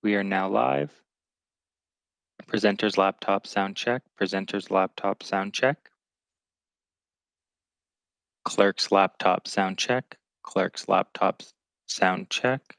We are now live. Presenter's laptop sound check. Presenter's laptop sound check. Clerk's laptop sound check. Clerk's laptop sound check.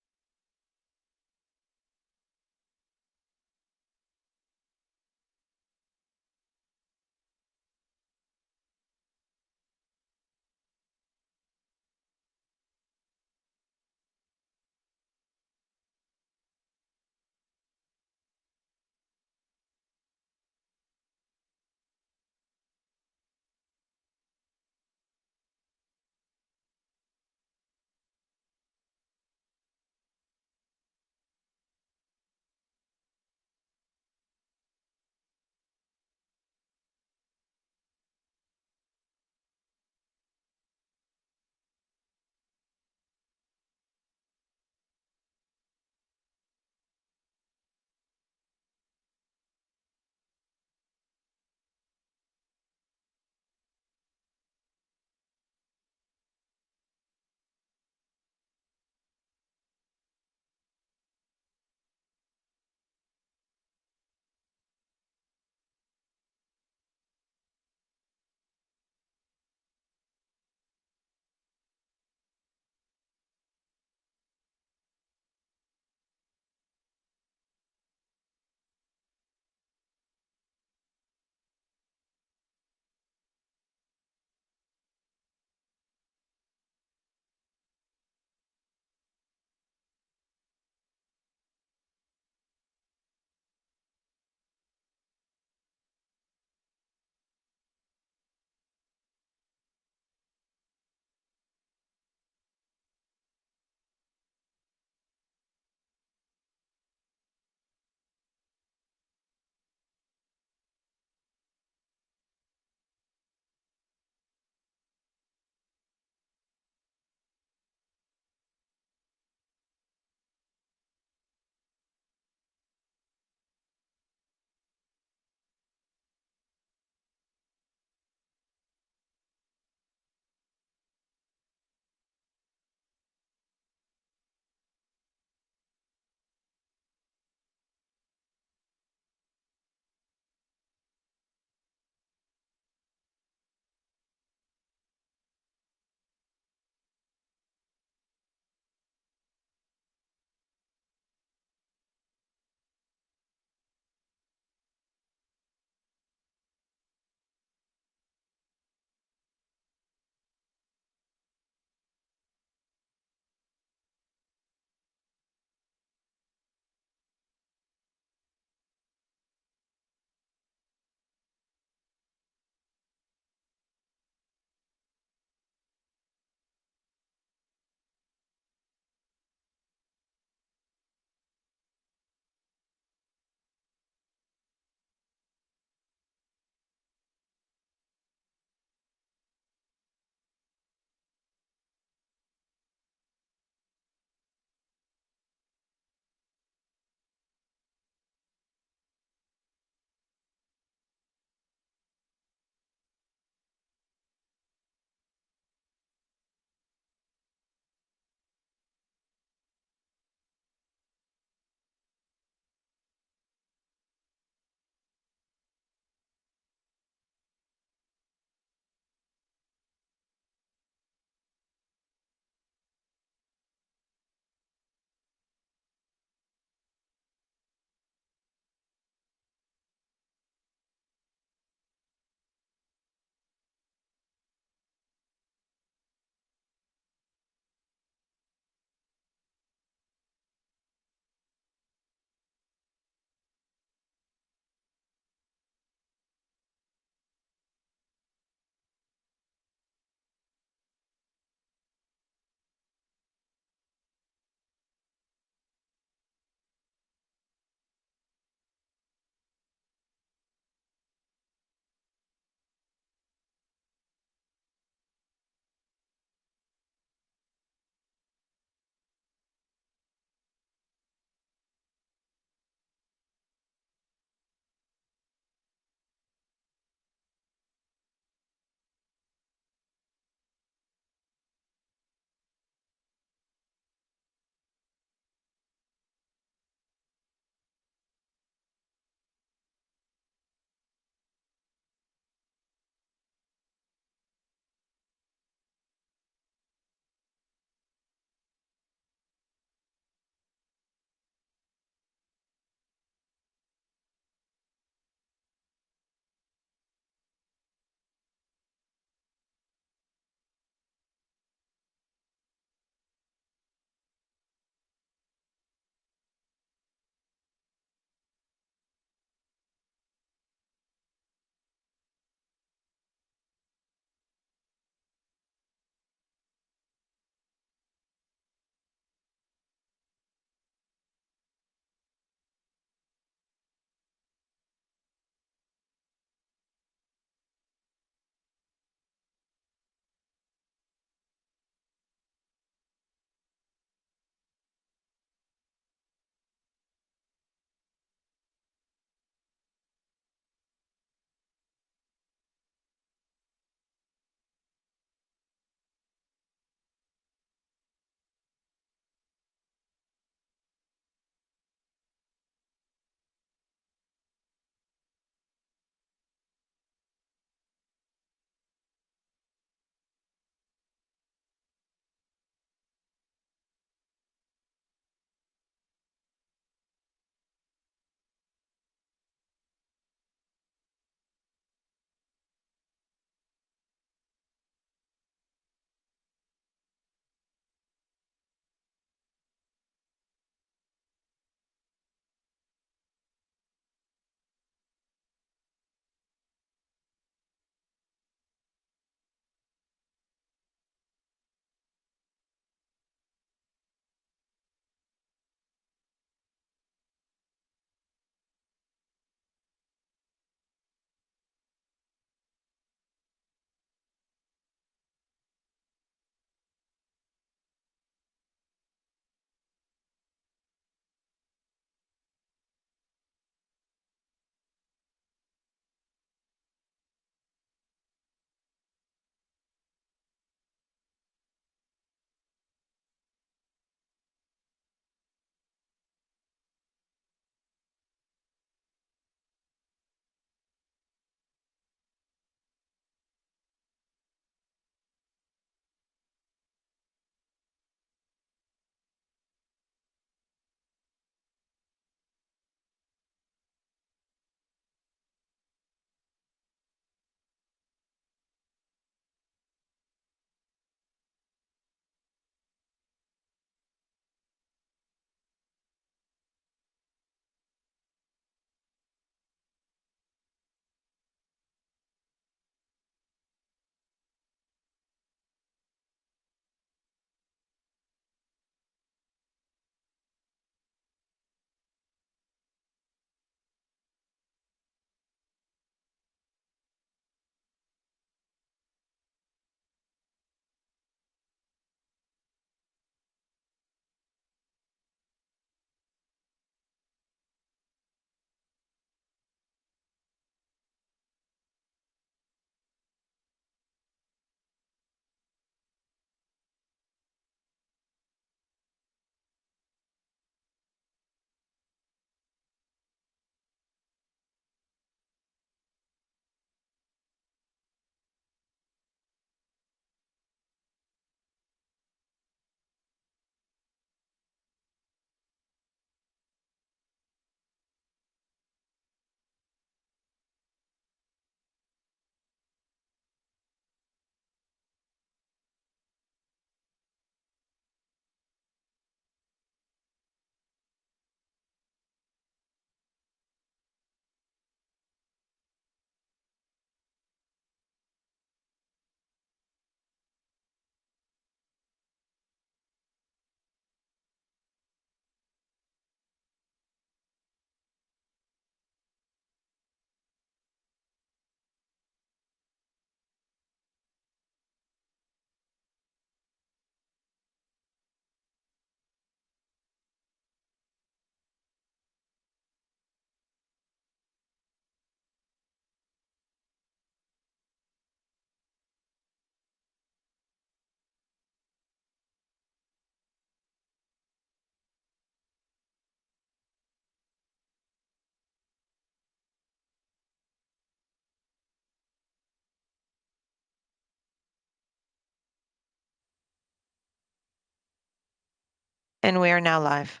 And we are now live.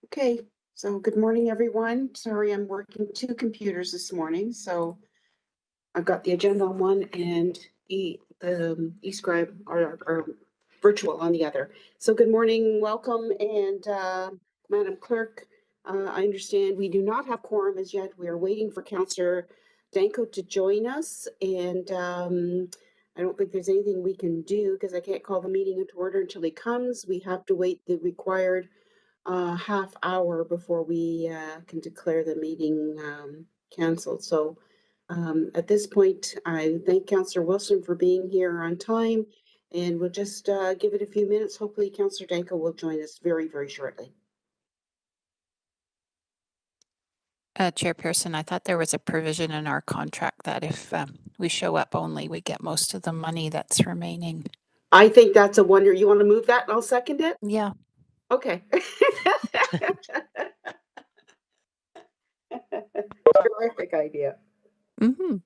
Okay, so good morning, everyone. Sorry, I'm working two computers this morning, so I've got the agenda on one and the eScribe or virtual on the other. So good morning, welcome, and Madam Clerk, I understand we do not have quorum as yet. We are waiting for Councillor Danko to join us, and I don't think there's anything we can do because I can't call the meeting into order until he comes. We have to wait the required half hour before we can declare the meeting canceled. So at this point, I thank Councillor Wilson for being here on time, and we'll just give it a few minutes. Hopefully, Councillor Danko will join us very, very shortly. Chairperson, I thought there was a provision in our contract that if we show up only, we get most of the money that's remaining. I think that's a wonder. You want to move that and I'll second it? Yeah. Okay. Terrific idea. Mm-hmm.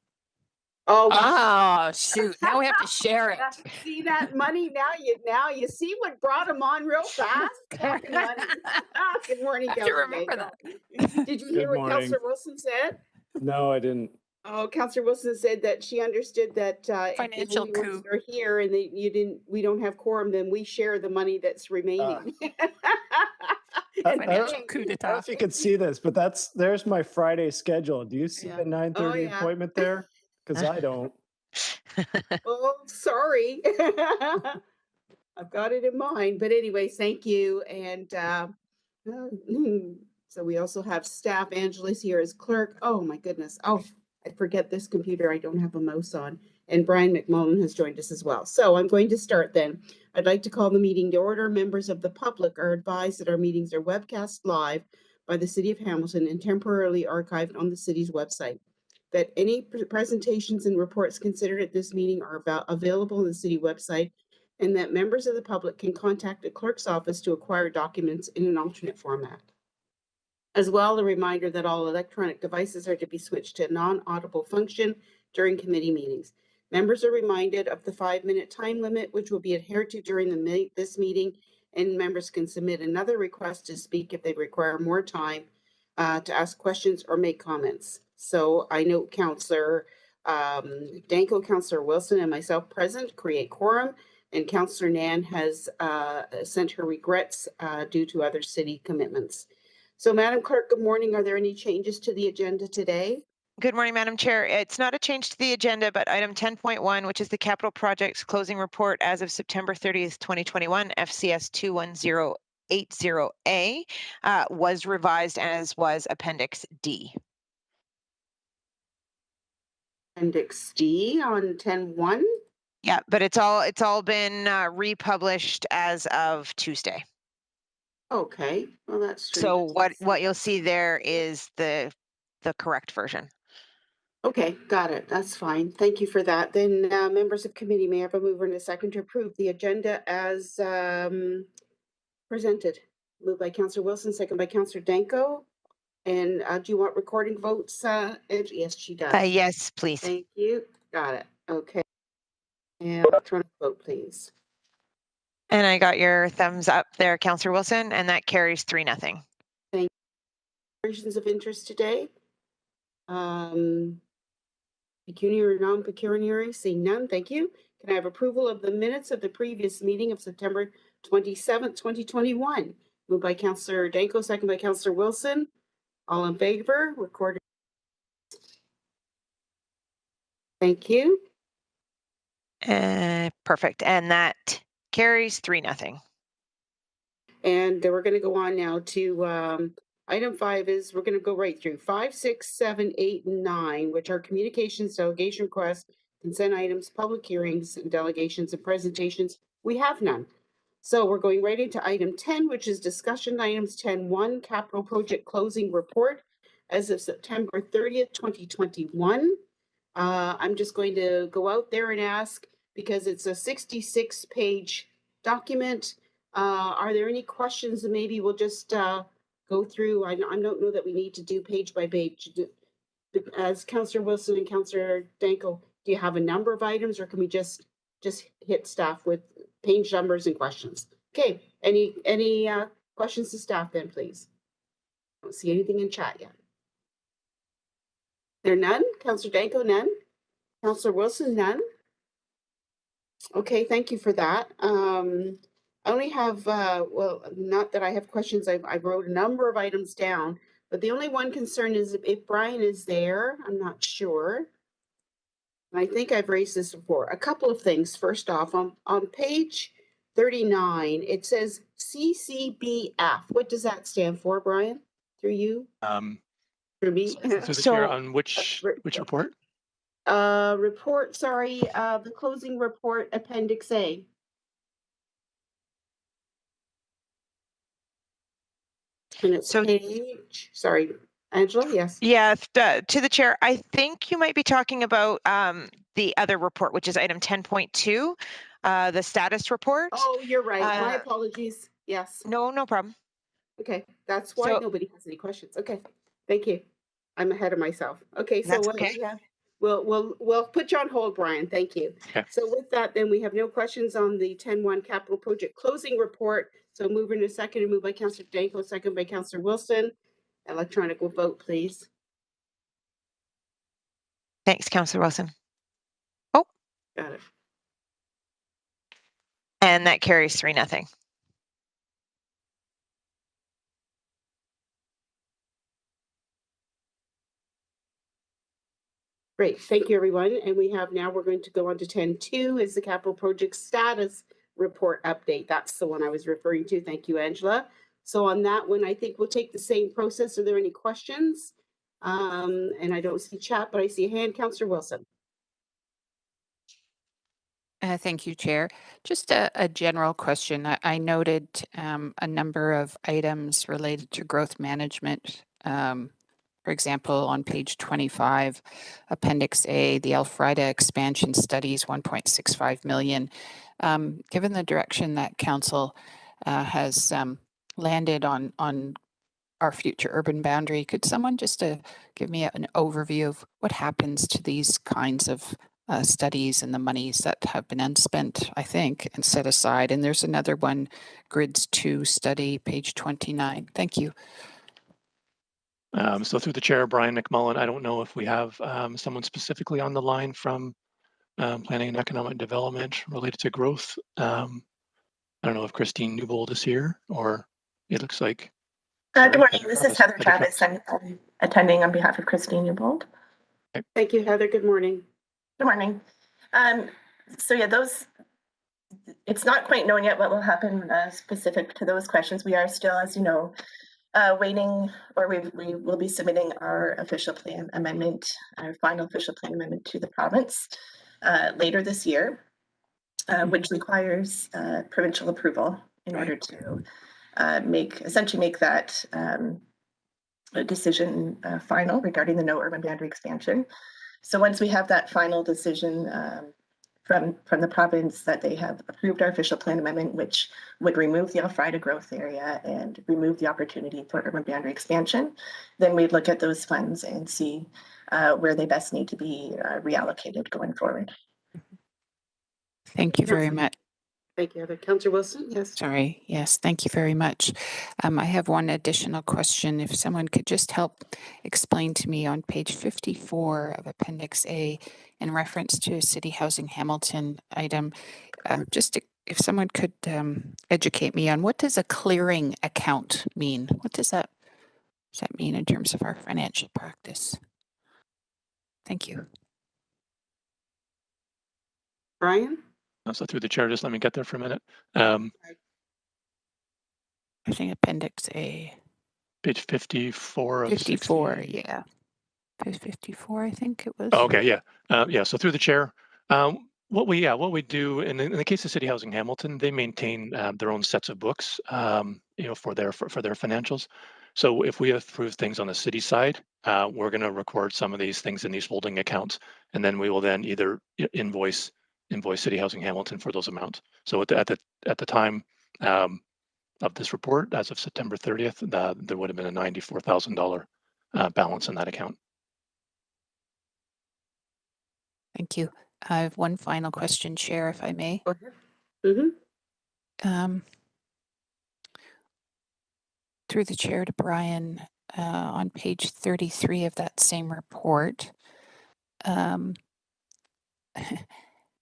Oh, Shoot. Now we have to share it. See that money? Now you see what brought him on real fast? That money. Good morning, I have to Councillor remember Danko. that. Did you Good hear what morning. Councillor Wilson said? No, I didn't. Oh, Councillor Wilson said that she understood that Financial if we coup. are here and we don't have quorum, then we share the money that's remaining. Financial coup I don't know d'etat. if you can see this, but there's my Friday schedule. Do you see Yeah. the 9:30 Oh, yeah. appointment there? Because I don't. Oh, sorry. I've got it in mind, but anyways, thank you. And so we also have staff. Angela's here as clerk. Oh my goodness. Oh, I forget this computer. I don't have a mouse on. And Brian McMullen has joined us as well. So I'm going to start then. I'd like to call the meeting to order. Members of the public are advised that our meetings are webcast live by the City of Hamilton and temporarily archived on the city's website. That any presentations and reports considered at this meeting are available on the city website, and that members of the public can contact the clerk's office to acquire documents in an alternate format. As well, a reminder that all electronic devices are to be switched to non-audible function during committee meetings. Members are reminded of the 5-minute time limit, which will be adhered to during this meeting, and members can submit another request to speak if they require more time to ask questions or make comments. So I note Councillor Danko, Councillor Wilson, and myself present create quorum, and Councillor Nan has sent her regrets due to other city commitments. So, Madam Clerk, good morning. Are there any changes to the agenda today? Good morning, Madam Chair. It's not a change to the agenda, but item 10.1, which is the capital projects closing report as of September 30th, 2021, FCS 21080A, was revised as was Appendix D. Appendix D on 10.1? Yeah, but it's all been republished as of Tuesday. Okay, well, that's true. So what you'll see there is the correct version. Okay, got it. That's fine. Thank you for that. Then members of committee, may I have a mover and a second to approve the agenda as presented? Moved by Councillor Wilson, second by Councillor Danko. And do you want recording votes? Yes, she does. Yes, please. Thank you. Got it. Okay. And electronic vote, please. And I got your thumbs up there, Councillor Wilson, and that carries 3-0. Declarations of interest today. Pecuniary or non-pecuniary, seeing none, thank you. Can I have approval of the minutes of the previous meeting of September 27th, 2021? Moved by Councillor Danko, second by Councillor Wilson. All in favor, recorded. Thank you. Perfect. And that carries 3-0. And we're going to go on now to item 5 is we're going to go right through 5, 6, 7, 8, and 9, which are communications, delegation requests, consent items, public hearings, and delegations and presentations. We have none. So we're going right into item 10, which is discussion items 10.1, capital project closing report as of September 30th, 2021. I'm just going to go out there and ask, because it's a 66-page document. Are there any questions that maybe we'll just go through? I don't know that we need to do page by page. As Councillor Wilson and Councillor Danko, do you have a number of items, or can we just hit staff with page numbers and questions? Okay, Any questions to staff then, please? Don't see anything in chat yet. There none? Councillor Danko, none? Councillor Wilson, none? Okay, thank you for that. I only have, well, not that I have questions. I wrote a number of items down, but the only one concern is if Brian is there, I'm not sure. And I think I've raised this before. A couple of things. First off, on page 39, it says CCBF. What does that stand for, Brian? Through you? Through me? Through the So- chair, on which report? Report, sorry, the closing report, Appendix A. And it's So- page, sorry, Angela, yes. Yeah, to the chair, I think you might be talking about the other report, which is item 10.2, the status report. Oh, you're right. My Uh, apologies. Yes. No problem. Okay, that's why So- nobody has any questions. Okay, thank you. I'm ahead of myself. Okay, so That's what okay. we have, we'll put you on hold, Brian. Thank you. Okay. So with that, then we have no questions on the 10-1 capital project closing report. So move in a second and moved by Councillor Danko, second by Councillor Wilson. Electronic will vote, please. Thanks, Councillor Wilson. Got it. And that carries 3-0. Great, thank you, everyone. And we have now, we're going to go on to 10.2 is the capital project status report update. That's the one I was referring to. Thank you, Angela. So on that one, I think we'll take the same process. Are there any questions? And I don't see chat, but I see a hand. Councillor Wilson. Thank you, Chair. Just a general question. I noted a number of items related to growth management. For example, on page 25, Appendix A, the Elfrida expansion studies, 1.65 million. Given the direction that Council has landed on our future urban boundary, could someone just give me an overview of what happens to these kinds of studies and the monies that have been unspent, I think, and set aside? And there's another one, Grids 2 study, page 29. Thank you. So through the chair, Brian McMullen, I don't know if we have someone specifically on the line from Planning and Economic Development related to growth. I don't know if Christine Newbold is here, or it looks like. Good Sorry, morning. This is Heather Travis. I'm attending on behalf of Christine Newbold. Thank you, Heather. Good morning. Good morning. So yeah, it's not quite known yet what will happen specific to those questions. We are still, as you know, waiting, or we will be submitting our official plan amendment, our final official plan amendment to the province later this year, which requires provincial approval in order to essentially make that decision final regarding the no urban boundary expansion. So once we have that final decision from the province that they have approved our official plan amendment, which would remove the Elfrida growth area and remove the opportunity for urban boundary expansion, then we'd look at those funds and see where they best need to be reallocated going forward. Thank you very much. Thank you, Heather. Councillor Wilson, yes. Sorry. Yes, thank you very much. I have one additional question. If someone could just help explain to me on page 54 of Appendix A in reference to City Housing Hamilton item, if someone could educate me on what does a clearing account mean? What does that mean in terms of our financial practice? Thank you. Brian? So through the chair, just let me get there for a minute. I think Appendix A. Page 54 of 54, 60. yeah. Page 54, I think it was. Oh, okay, yeah. Yeah, so through the chair, what we do in the case of City Housing Hamilton, they maintain their own sets of books, for their financials. So if we approve things on the city side, we're going to record some of these things in these holding accounts, and then we will then either invoice City Housing Hamilton for those amounts. So at the time of this report, as of September 30th, there would have been a $94,000 balance in that account. Thank you. I have one final question, Chair, if I may. Go ahead. Mm-hmm. through the chair to Brian, on page 33 of that same report,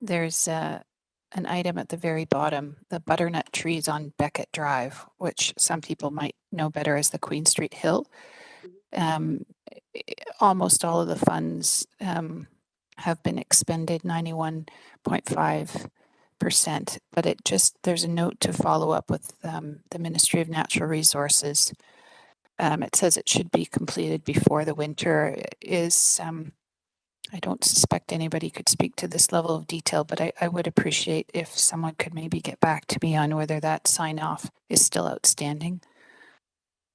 there's an item at the very bottom, the butternut trees on Beckett Drive, which some people might know better as the Queen Street Hill. Almost all of the funds have been expended, 91.5%, but there's a note to follow up with the Ministry of Natural Resources. It says it should be completed before the winter. I don't suspect anybody could speak to this level of detail, but I would appreciate if someone could maybe get back to me on whether that sign off is still outstanding.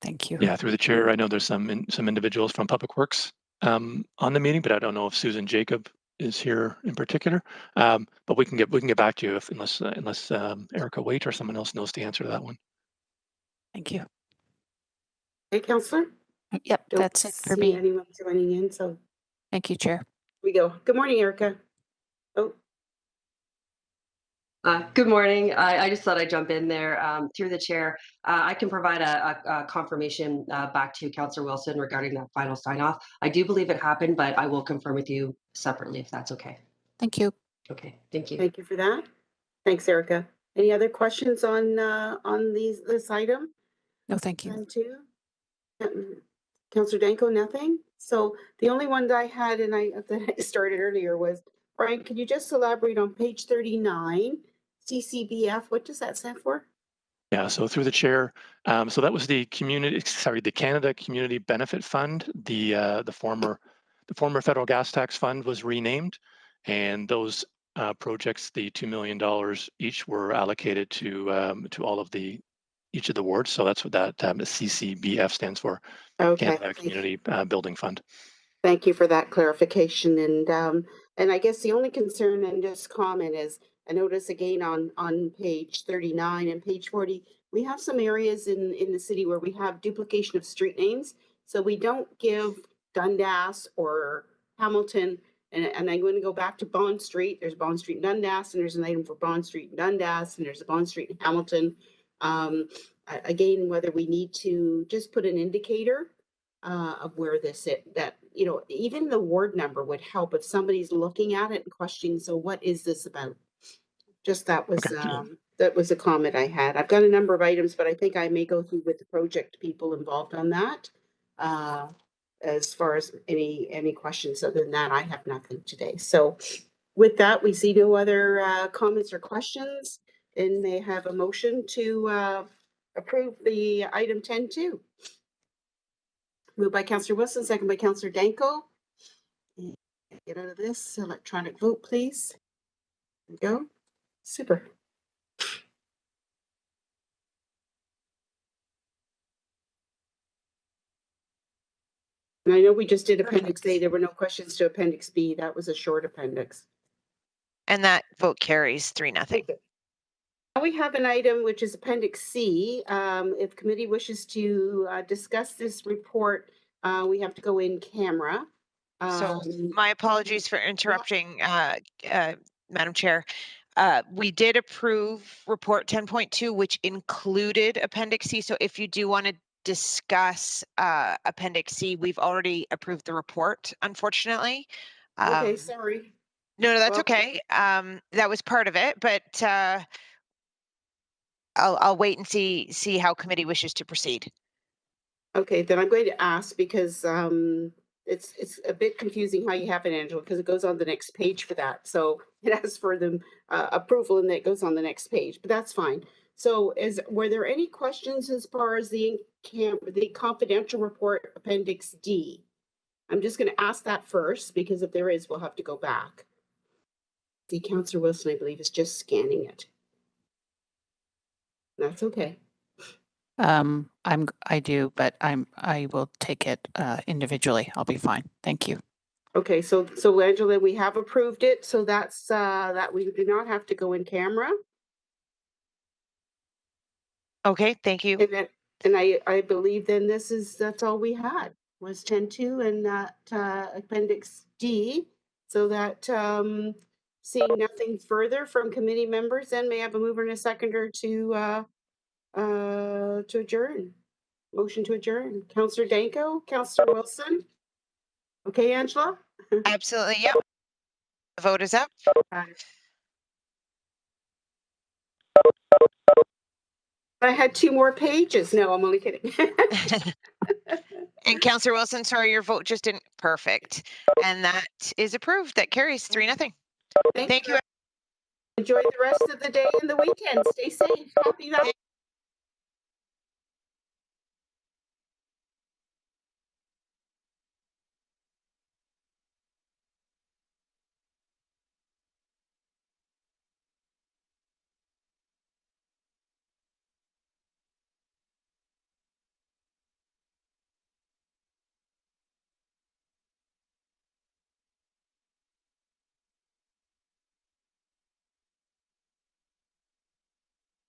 Thank you. Yeah, through the chair, I know there's some individuals from Public Works on the meeting, but I don't know if Susan Jacob is here in particular. But we can get back to you unless Erica Waite or someone else knows the answer to that one. Thank you. Hey, Councillor? Yep, Don't that's it for see me. anyone joining in, so Thank you, Chair. we go. Good morning, Erica. Oh, Good morning. I just thought I'd jump in there through the chair. I can provide a confirmation back to Councillor Wilson regarding that final sign off. I do believe it happened, but I will confirm with you separately if that's okay. Thank you. Okay, thank you. thank you for that. Thanks, Erica. Any other questions on this item? No, thank you. And two? Councillor Danko, nothing? So the only one that I had that I started earlier was, Brian, could you just elaborate on page 39, CCBF, what does that stand for? Yeah, so through the chair, so that was the Canada Community Benefit Fund. The former federal gas tax fund was renamed, and those projects, the $2 million each, were allocated to all of each of the wards. So that's what that CCBF stands for. Okay. Canada Community Building Fund. Thank you for that clarification. And I guess the only concern and just comment is, I notice again on page 39 and page 40, we have some areas in the city where we have duplication of street names. So we don't give Dundas or Hamilton, and I'm going to go back to Bond Street. There's Bond Street in Dundas, and there's an item for Bond Street in Dundas, and there's a Bond Street in Hamilton. Again, whether we need to just put an indicator of where even the ward number would help if somebody's looking at it and questioning, so what is this about? Just that was a comment I had. I've got a number of items, but I think I may go through with the project people involved on that. As far as any questions other than that, I have nothing today. So with that, we see no other comments or questions, and may have a motion to approve the item 10.2. Moved by Councillor Wilson, second by Councillor Danko. Get out of this electronic vote, please. There we go. Super. And I know we just did Appendix A. There were no questions to Appendix B. That was a short appendix. And that vote carries 3-0. Now we have an item which is Appendix C. If committee wishes to discuss this report, we have to go in camera. So my apologies for interrupting, Madam Chair. We did approve report 10.2, which included Appendix C. So if you do want to discuss Appendix C, we've already approved the report, unfortunately. Okay, sorry. No, that's Well, okay. That was part of it, but I'll wait and see how committee wishes to proceed. Okay, then I'm going to ask because it's a bit confusing how you have it, Angela, because it goes on the next page for that. So it asks for the approval and then it goes on the next page, but that's fine. So were there any questions as far as the confidential report Appendix D? I'm just going to ask that first, because if there is, we'll have to go back. The Councillor Wilson, I believe, is just scanning it. That's okay. I do, but I will take it individually. I'll be fine. Thank you. Okay, so Angela, we have approved it, so that's that we do not have to go in camera. Okay, thank you. And I believe then that's all we had was 10.2 and that Appendix D. So that seeing nothing further from committee members, then may I have a mover and a seconder to adjourn. Motion to adjourn. Counselor Danko, Counselor Wilson. Okay, Angela? Absolutely, yep. The vote is up. I had 2 more pages. No, I'm only kidding. And Councillor Wilson, sorry, your vote just didn't, perfect. And that is approved. That carries 3-0. Thank you. Enjoy the rest of the day and the weekend. Stay safe. Happy Valentine's